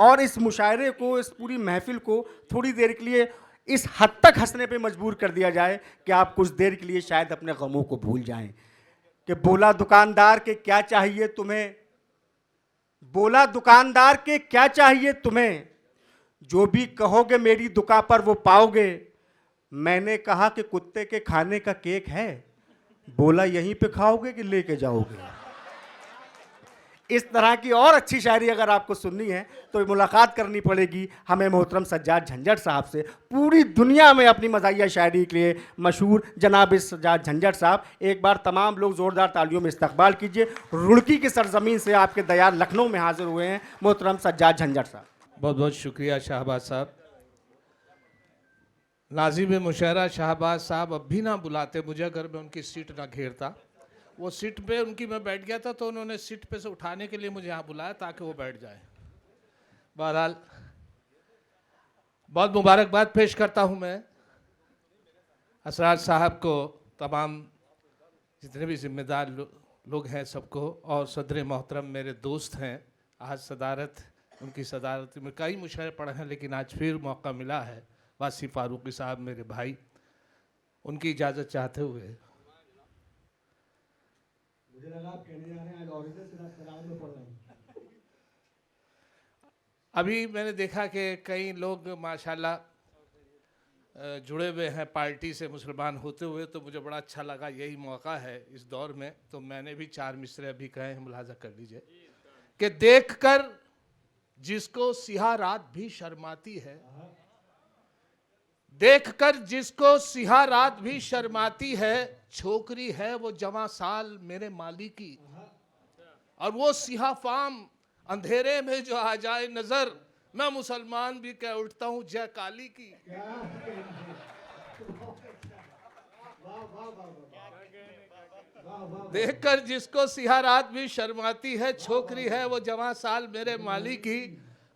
और इस मुशायरे को, इस पूरी महफिल को थोड़ी देर के लिए इस हद तक हंसने पे मजबूर कर दिया जाए कि आप कुछ देर के लिए शायद अपने गमों को भूल जाएं। कि बोला दुकानदार के क्या चाहिए तुम्हें, बोला दुकानदार के क्या चाहिए तुम्हें, जो भी कहोगे मेरी दुकान पर वो पाओगे। मैंने कहा कि कुत्ते के खाने का केक है, बोला यहीं पे खाओगे कि लेके जाओगे। इस तरह की और अच्छी शायरी अगर आपको सुननी है तो मुलाकात करनी पड़ेगी हमें मोहतरम सज्जाद झंझट साहब से। पूरी दुनिया में अपनी मज़ाहिया शायरी के लिए मशहूर जनाब सज्जाद झंझट साहब, एक बार तमाम लोग ज़ोरदार तालियों में इस्तकबाल कीजिए। रुड़की की सरजमीन से आपके दयार लखनऊ में हाजिर हुए हैं मोहतरम सज्जाद झंझट साहब। बहुत बहुत शुक्रिया शाहबाज साहब। नाज़िम मुशायरा शाहबाज साहब अब भी ना बुलाते मुझे अगर मैं उनकी सीट ना घेरता। वो सीट पे उनकी मैं बैठ गया था तो उन्होंने सीट पे से उठाने के लिए मुझे यहाँ बुलाया ताकि वो बैठ जाए। बहरहाल बहुत मुबारकबाद पेश करता हूँ मैं असरार साहब को, तमाम जितने भी जिम्मेदार लोग हैं सबको, और सदर मोहतरम मेरे दोस्त हैं। आज सदारत, उनकी सदारत में कई मुशायरे पढ़े हैं लेकिन आज फिर मौका मिला है। वासी फारूकी साहब मेरे भाई, उनकी इजाज़त चाहते हुए मुझे लगा आप कहने जा रहे हैं आज ओरिजिनल सदारत में पढ़ रहे हैं। अभी मैंने देखा कि कई लोग माशाल्लाह जुड़े हुए हैं पार्टी से मुसलमान होते हुए, तो मुझे बड़ा अच्छा लगा। यही मौका है इस दौर में, तो मैंने भी 4 मिसरे अभी कहे हैं, मुलाजा कर लीजिए कि देखकर जिसको सिहा रात भी शर्माती है, देखकर जिसको सिहा रात भी शर्माती है, छोकरी है वो जवां साल मेरे माली की, और वो सिहा फाम अंधेरे में जो आ जाए नजर, मैं मुसलमान भी कह उठता हूं जय काली की। देखकर जिसको सिहा रात भी शर्माती है, छोकरी है वो जवां साल मेरे माली की,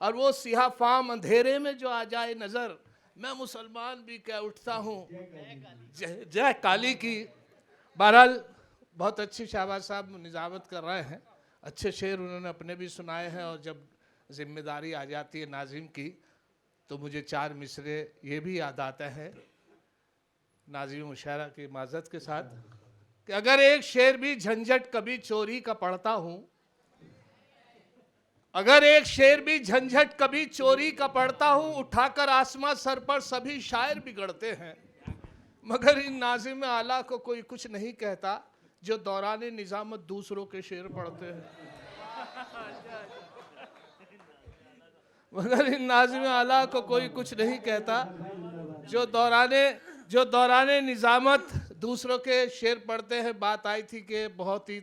और वो सिहा फाम अंधेरे में जो आ जाए नजर, मैं मुसलमान भी कह उठता हूँ जय काली की। बहरहाल बहुत अच्छी शाहबाज साहब निजामत कर रहे हैं, अच्छे शेर उन्होंने अपने भी सुनाए हैं, और जब जिम्मेदारी आ जाती है नाजिम की तो मुझे 4 मिसरे ये भी याद आता है नाजिम मुशायरा की माजत के साथ कि अगर एक शेर भी झंझट कभी चोरी का पढ़ता हूँ, अगर एक शेर भी झंझट कभी चोरी का पढ़ता हूँ, उठाकर आसमां सर पर सभी शायर बिगड़ते हैं, मगर इन नाज़िम आला को कोई कुछ नहीं कहता जो दौरान निजामत दूसरों के शेर पढ़ते हैं। मगर इन नाज़िम आला को कोई कुछ नहीं कहता जो दौराने निजामत दूसरों के शेर पढ़ते हैं। बात आई थी कि बहुत ही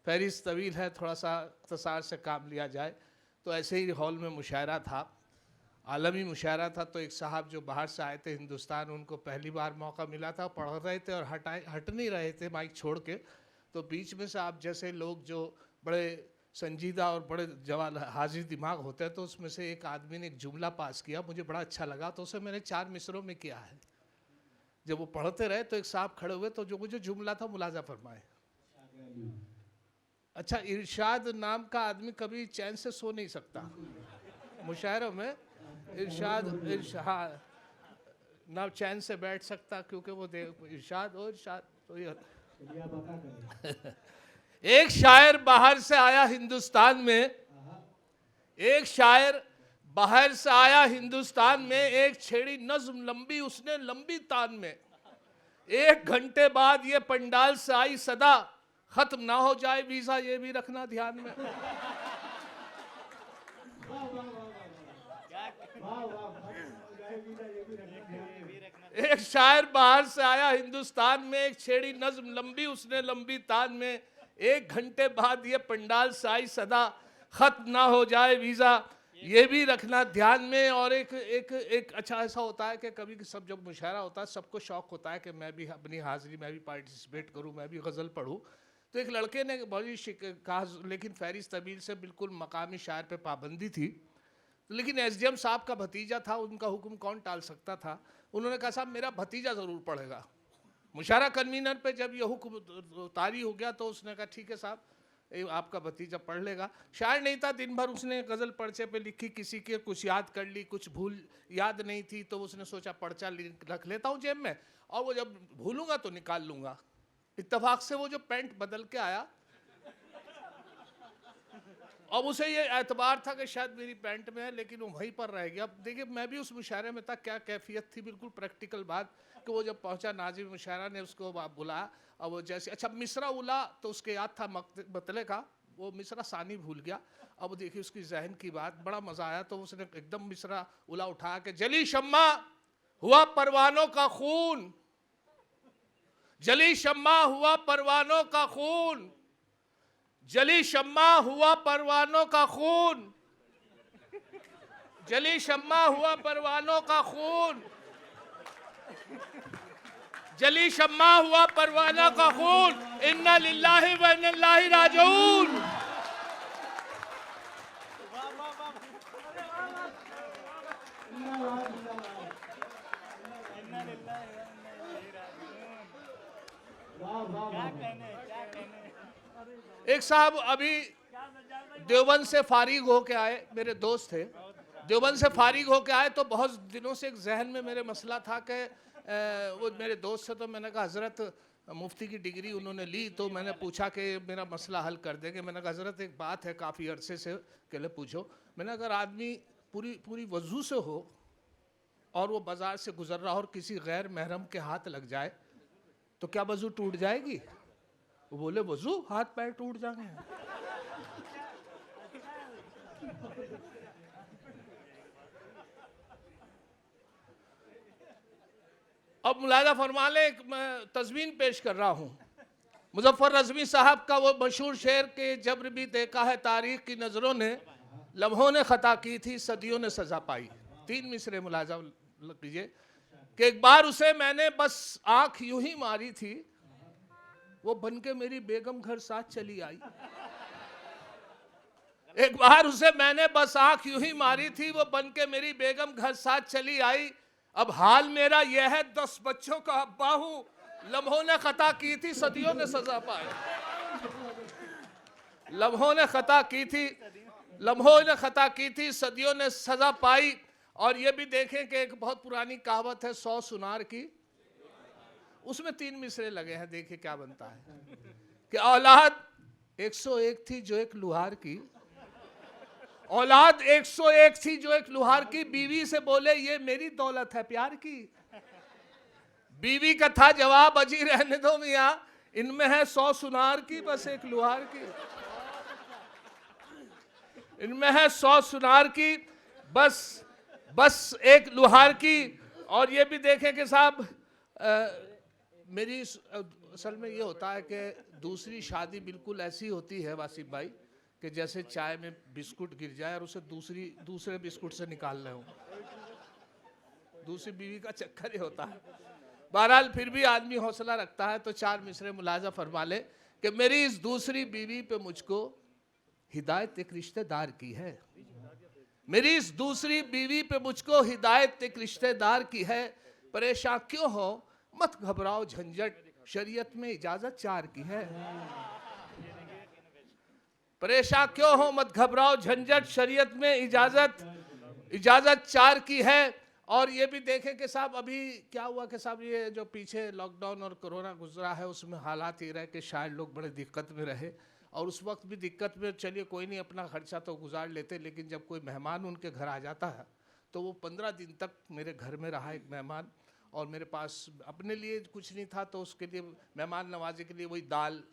फहरिस्त तवील है, थोड़ा सा इख्तिसार से काम लिया जाए। तो ऐसे ही हॉल में मुशायरा था, आलमी मुशायरा था, तो एक साहब जो बाहर से आए थे हिंदुस्तान, उनको पहली बार मौका मिला था, पढ़ रहे थे और हट नहीं रहे थे माइक छोड़ के। तो बीच में से आप जैसे लोग जो बड़े संजीदा और बड़े जवान हाजिर दिमाग होते हैं, तो उसमें से एक आदमी ने एक जुमला पास किया, मुझे बड़ा अच्छा लगा, तो उसे मैंने 4 मिसरों में किया है। जब वो पढ़ते रहे तो एक साहब खड़े हुए, तो जो मुझे जुमला था मुलाजा फरमाए। अच्छा, इरशाद नाम का आदमी कभी चैन से सो नहीं सकता मुशायरों में। इरशाद ना चैन से बैठ सकता, क्योंकि वो इरशाद और इरशाद तो ये एक शायर बाहर से आया हिंदुस्तान में, एक शायर बाहर से आया हिंदुस्तान में, एक छेड़ी नज्म लंबी उसने लंबी तान में, 1 घंटे बाद ये पंडाल से आई सदा, खत्म ना हो जाए वीजा ये भी रखना ध्यान में। एक शायर बाहर से आया हिंदुस्तान में, एक छेड़ी नज्म लंबी उसने लंबी तान में, 1 घंटे बाद ये पंडाल से आई सदा, खत्म ना हो जाए वीजा ये भी रखना ध्यान में। और एक अच्छा ऐसा होता है कि कभी सब जब मुशायरा होता है सबको शौक होता है कि मैं भी अपनी हाजिरी, मैं भी पार्टिसिपेट करूं, मैं भी गज़ल पढ़ूं। तो एक लड़के ने बड़ी कहा, लेकिन फहरिस्त तबील से बिल्कुल मकामी शायर पे पाबंदी थी, लेकिन एसडीएम साहब का भतीजा था, उनका हुक्म कौन टाल सकता था। उन्होंने कहा साहब मेरा भतीजा ज़रूर पढ़ेगा। मुशायरा कन्वीनर पे जब ये हुक्म तारी हो गया तो उसने कहा ठीक है साहब, आपका भतीजा पढ़ लेगा। शायर नहीं था, दिन भर उसने गज़ल पर्चे पे लिखी, किसी के कुछ याद कर ली, कुछ भूल याद नहीं थी तो उसने सोचा पर्चा रख लेता हूँ जेब में और वो जब भूलूंगा तो निकाल लूँगा। इत्तेफाक से वो जो पैंट बदल के आया, अब उसे ये एतबार था कि शायद मेरी पैंट में है, लेकिन वो वहीं पर रह गया। अब देखिए मैं भी उस मुशायरे में था, क्या कैफियत थी, बिल्कुल प्रैक्टिकल बात कि वो जब पहुंचा नाजिम मुशायरा ने उसको बुलाया और वो जैसे अच्छा मिसरा उला तो उसके याद था मतले का, वो मिसरा सानी भूल गया। अब देखिए उसकी जहन की बात, बड़ा मजा आया तो उसने एकदम मिसरा उला उठा के जली शम्मा हुआ परवानों का खून, जली शम्मा हुआ परवानों का खून, जली शम्मा हुआ परवानों का खून, जली शम्मा हुआ परवानों का खून, जली शम्मा हुआ परवाना का खून, इन्ना लिल्लाहि व इन्ना इलैहि राजिऊन। एक साहब अभी देवबंद से फारिग होके आए, मेरे दोस्त थे, देवबंद से फारिग होके आए तो बहुत दिनों से एक जहन में मेरे मसला था कि वो मेरे दोस्त से, तो मैंने कहा हज़रत मुफ्ती की डिग्री उन्होंने ली तो मैंने पूछा कि मेरा मसला हल कर देंगे। मैंने कहा हज़रत एक बात है, काफ़ी अरसे से के लिए पूछो। मैंने अगर आदमी पूरी वज़ू से हो और वो बाज़ार से गुजर रहा हो और किसी गैर महरम के हाथ लग जाए तो क्या वज़ू टूट जाएगी? वो बोले वज़ू, हाथ पैर टूट जाएंगे। अब मुलाहिजा फरमा ले, मैं तज़मीन पेश कर रहा हूँ मुज़फ़्फ़र रज़वी साहब का वो मशहूर शेर के जब्र भी देखा है तारीख़ की नज़रों ने, लम्हों ने ख़ता की थी सदियों ने सज़ा पाई। 3 मिसरे मुलाहिजा कीजिए कि एक बार उसे मैंने बस आँख यूं ही मारी थी, वो बन के मेरी बेगम घर साथ चली आई। एक बार उसे मैंने बस आँख यूं ही मारी थी, वो बन के मेरी बेगम घर साथ चली आई। अब हाल मेरा यह है 10 बच्चों का अब्बा हूँ, लम्हों ने खता की थी सदियों ने सजा पाई। लम्हों ने खता की थी, लम्हों ने खता की थी सदियों ने सजा पाई। और ये भी देखें कि एक बहुत पुरानी कहावत है 100 सुनार की, उसमें 3 मिसरे लगे हैं, देखिए क्या बनता है कि औलाद 101 थी जो एक लुहार की, औलाद 101 थी जो एक लुहार की, बीवी से बोले ये मेरी दौलत है प्यार की। बीवी का था जवाब अजी रहने दो मियाँ, इनमें है 100 सुनार की बस एक लुहार की, इनमें है 100 सुनार की बस एक लुहार की। और ये भी देखें कि साहब मेरी असल में ये होता है कि दूसरी शादी बिल्कुल ऐसी होती है वासिफ भाई कि जैसे चाय में बिस्कुट गिर जाए और उसे दूसरे बिस्कुट से निकाल रहे हो, दूसरी बीवी का चक्कर ही होता है। बहरहाल फिर भी आदमी हौसला रखता है तो 4 मिसरे मुलाजा फरमा ले कि मेरी इस दूसरी बीवी पे मुझको हिदायत एक रिश्तेदार की है, मेरी इस दूसरी बीवी पे मुझको हिदायत एक रिश्तेदार की है। परेशान क्यों हो मत घबराओ झंझट, शरीयत में इजाजत 4 की है। परेशान क्यों हो मत घबराओ झंझट, शरीयत में इजाजत 4 की है। और ये भी देखें कि साहब अभी क्या हुआ कि साहब ये जो पीछे लॉकडाउन और कोरोना गुजरा है उसमें हालात ये रहे कि शायद लोग बड़े दिक्कत में रहे, और उस वक्त भी दिक्कत में चलिए कोई नहीं अपना खर्चा तो गुजार लेते, लेकिन जब कोई मेहमान उनके घर आ जाता है तो वो 15 दिन तक मेरे घर में रहा एक मेहमान, और मेरे पास अपने लिए कुछ नहीं था तो उसके लिए मेहमान नवाजी के लिए वही दाल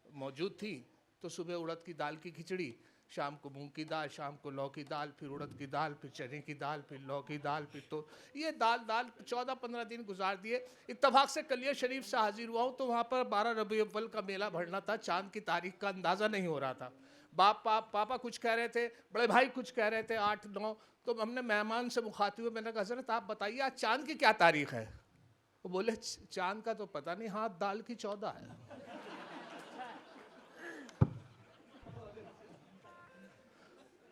मौजूद थी। तो सुबह उड़द की दाल की खिचड़ी, शाम को मूंग की दाल, शाम को लौ की दाल, फिर उड़द की दाल, फिर चने की दाल, फिर लौ की दाल, फिर तो ये दाल 14-15 दिन गुजार दिए। इत्तफाक से कलिया शरीफ से हाजिर हुआ हूँ तो वहाँ पर 12 रबी अव्वल का मेला भरना था, चांद की तारीख का अंदाज़ा नहीं हो रहा था। पापा कुछ कह रहे थे, बड़े भाई कुछ कह रहे थे 8-9, तो हमने मेहमान से मुखातिब मैंने कहा हज़रत आप बताइए आज चांद की क्या तारीख है? वो बोले चांद का तो पता नहीं, हाँ दाल की 14 है।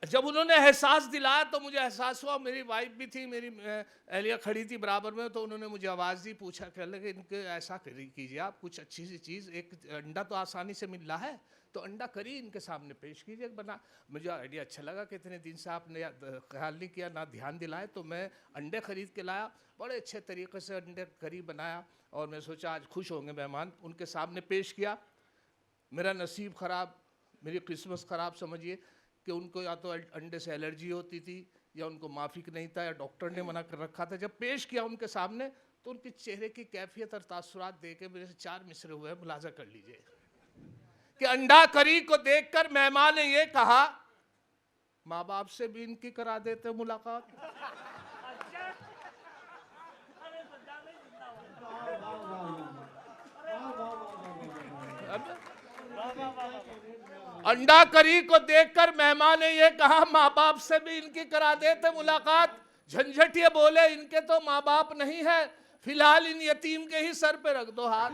जब उन्होंने एहसास दिलाया तो मुझे एहसास हुआ, मेरी वाइफ भी थी, मेरी एहलिया खड़ी थी बराबर में, तो उन्होंने मुझे आवाज़ दी, पूछा, कह लगे इनके ऐसा कीजिए आप कुछ अच्छी सी चीज़, एक अंडा तो आसानी से मिल रहा है तो अंडा करी इनके सामने पेश कीजिए बना। मुझे आइडिया अच्छा लगा कि इतने दिन से आपने ख्याल नहीं किया ना ध्यान दिलाए, तो मैं अंडे खरीद के लाया, बड़े अच्छे तरीके से अंडे करी बनाया और मैं सोचा आज खुश होंगे मेहमान, उनके सामने पेश किया। मेरा नसीब ख़राब, मेरी किस्मत ख़राब समझिए कि उनको या तो अंडे से एलर्जी होती थी या उनको माफिक नहीं था या डॉक्टर ने मना कर रखा था। जब पेश किया उनके सामने तो उनके चेहरे की कैफियत और तासुरात देख के मेरे से 4 मिसरे हुए, मुलाजा कर लीजिए कि अंडा करी को देखकर मेहमान ने ये कहा, माँ बाप से भी इनकी करा देते मुलाकात। अंडा करी को देखकर मेहमान ने ये कहा, माँ बाप से भी इनकी करा देते मुलाकात। झंझटिए बोले, इनके तो माँ बाप नहीं है, फिलहाल इन यतीम के ही सर पे रख दो हाथ।